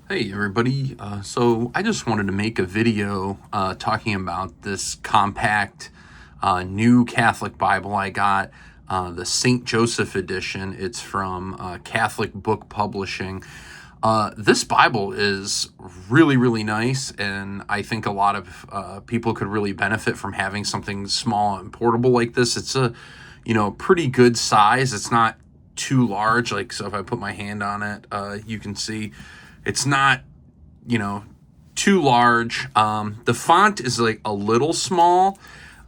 Hey everybody, so I just wanted to make a video talking about this compact new Catholic Bible I got, the St. Joseph edition. It's from Catholic Book Publishing. This Bible is really nice, and I think a lot of people could really benefit from having something small and portable like this. It's a pretty good size. It's not too large, like, so if I put my hand on it, you can see it's not, too large. The font is like a little small,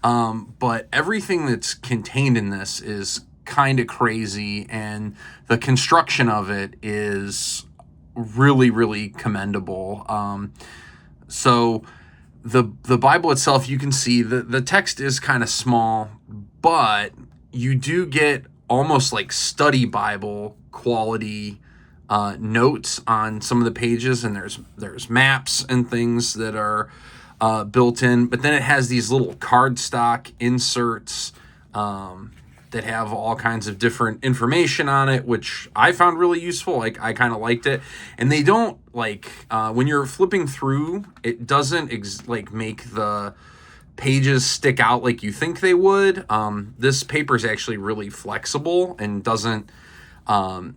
but everything that's contained in this is kind of crazy, and the construction of it is really commendable. So the Bible itself, you can see the text is kind of small, but you do get almost like study Bible quality notes on some of the pages, and there's maps and things that are built in. But then it has these little cardstock inserts that have all kinds of different information on it, which I found really useful. Like, I kind of liked it, and they don't when you're flipping through, it doesn't make the pages stick out like you think they would. This paper is actually really flexible and doesn't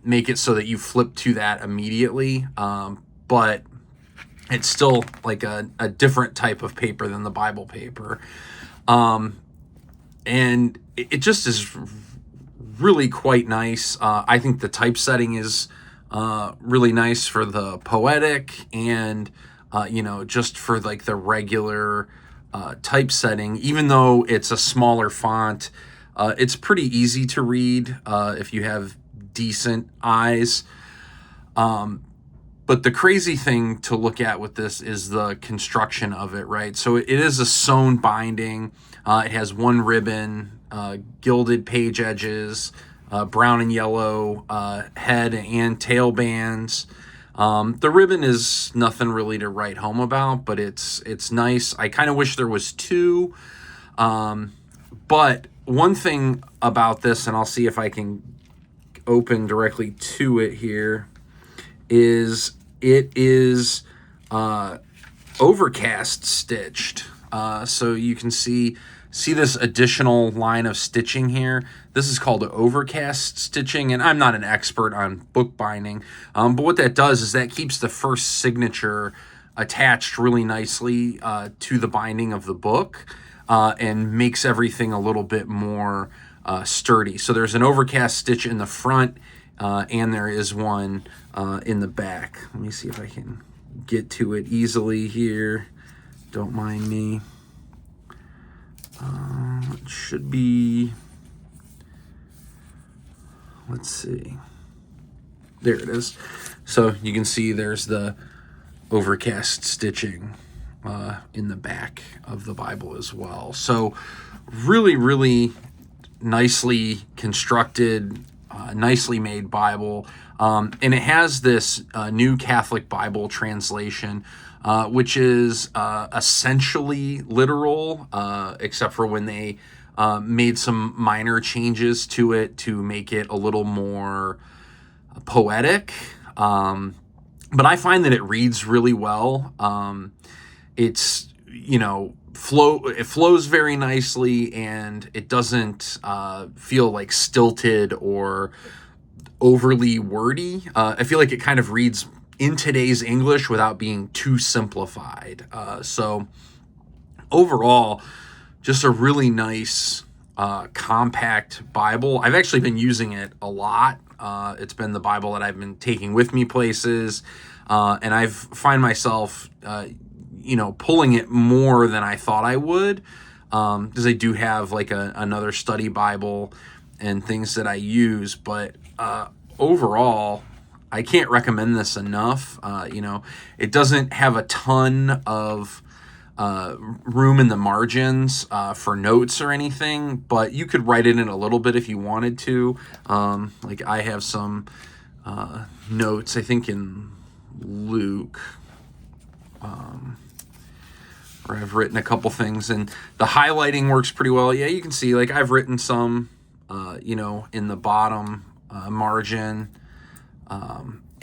make it so that you flip to that immediately, but it's still like a different type of paper than the Bible paper, and it just is really quite nice. I think the typesetting is really nice for the poetic, and just for like the regular typesetting. Even though it's a smaller font, it's pretty easy to read if you have decent eyes. But the crazy thing to look at with this is the construction of it, right? So it is a sewn binding. It has one ribbon, gilded page edges, brown and yellow head and tail bands. The ribbon is nothing really to write home about, but it's nice. I kind of wish there was two. But one thing about this, and I'll see if I can open directly to it here, is it is overcast stitched. So you can see this additional line of stitching here. This is called overcast stitching, and I'm not an expert on bookbinding, but what that does is that keeps the first signature attached really nicely to the binding of the book, and makes everything a little bit more sturdy. So there's an overcast stitch in the front, and there is one in the back. Let me see if I can get to it easily here. Don't mind me. It should be, let's see. There it is. So you can see there's the overcast stitching in the back of the Bible as well. So really nicely constructed, nicely made Bible. And it has this new Catholic Bible translation, which is essentially literal, except for when they made some minor changes to it to make it a little more poetic. But I find that it reads really well. It's, it flows very nicely, and it doesn't feel like stilted or overly wordy. I feel like it kind of reads in today's English without being too simplified. So overall, just a really nice compact Bible. I've actually been using it a lot. It's been the Bible that I've been taking with me places, and I've find myself pulling it more than I thought I would, because I do have like another study Bible and things that I use. But overall, I can't recommend this enough. It doesn't have a ton of room in the margins for notes or anything, but you could write it in a little bit if you wanted to. Like, I have some notes, I think in Luke, where I've written a couple things, and the highlighting works pretty well. Yeah, you can see, like, I've written some, in the bottom margin.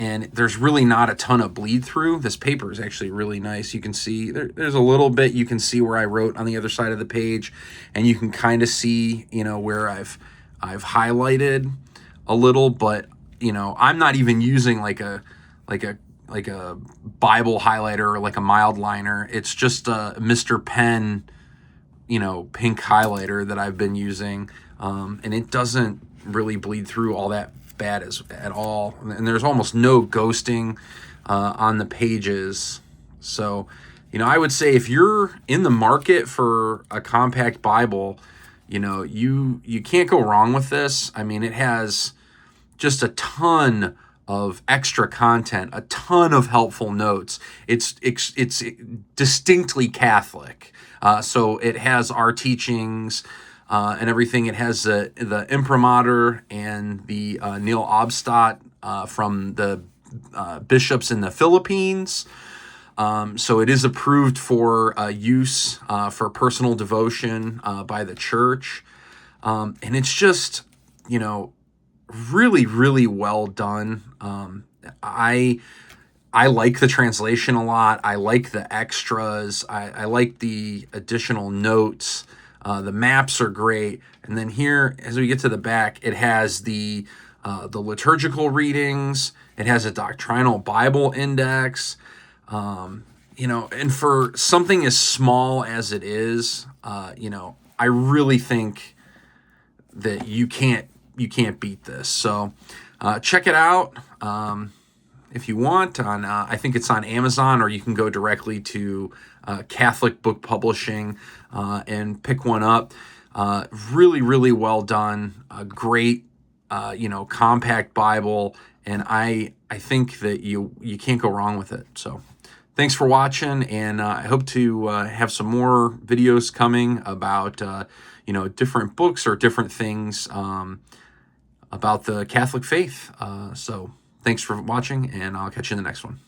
And there's really not a ton of bleed through. This paper is actually really nice. You can see there's a little bit, you can see where I wrote on the other side of the page, and you can kind of see, where I've highlighted a little, but I'm not even using like a Bible highlighter or like a mild liner. It's just a Mr. Pen, pink highlighter that I've been using, and it doesn't really bleed through all that bad at all, and there's almost no ghosting on the pages. So I would say if you're in the market for a compact Bible, you can't go wrong with this. I mean, it has just a ton of extra content, a ton of helpful notes. It's distinctly Catholic, so it has our teachings and everything. It has the imprimatur and the Neil Obstat from the bishops in the Philippines. So it is approved for use for personal devotion by the church. And it's just, really, really well done. I like the translation a lot. I like the extras. I like the additional notes. The maps are great. And then here, as we get to the back, it has the liturgical readings. It has a doctrinal Bible index. And for something as small as it is, I really think that you can't beat this. So check it out if you want. I think it's on Amazon, or you can go directly to Catholic Book Publishing and pick one up. Really, really well done. A great, compact Bible, and I think that you can't go wrong with it. So thanks for watching, and I hope to have some more videos coming about different books or different things about the Catholic faith. So thanks for watching, and I'll catch you in the next one.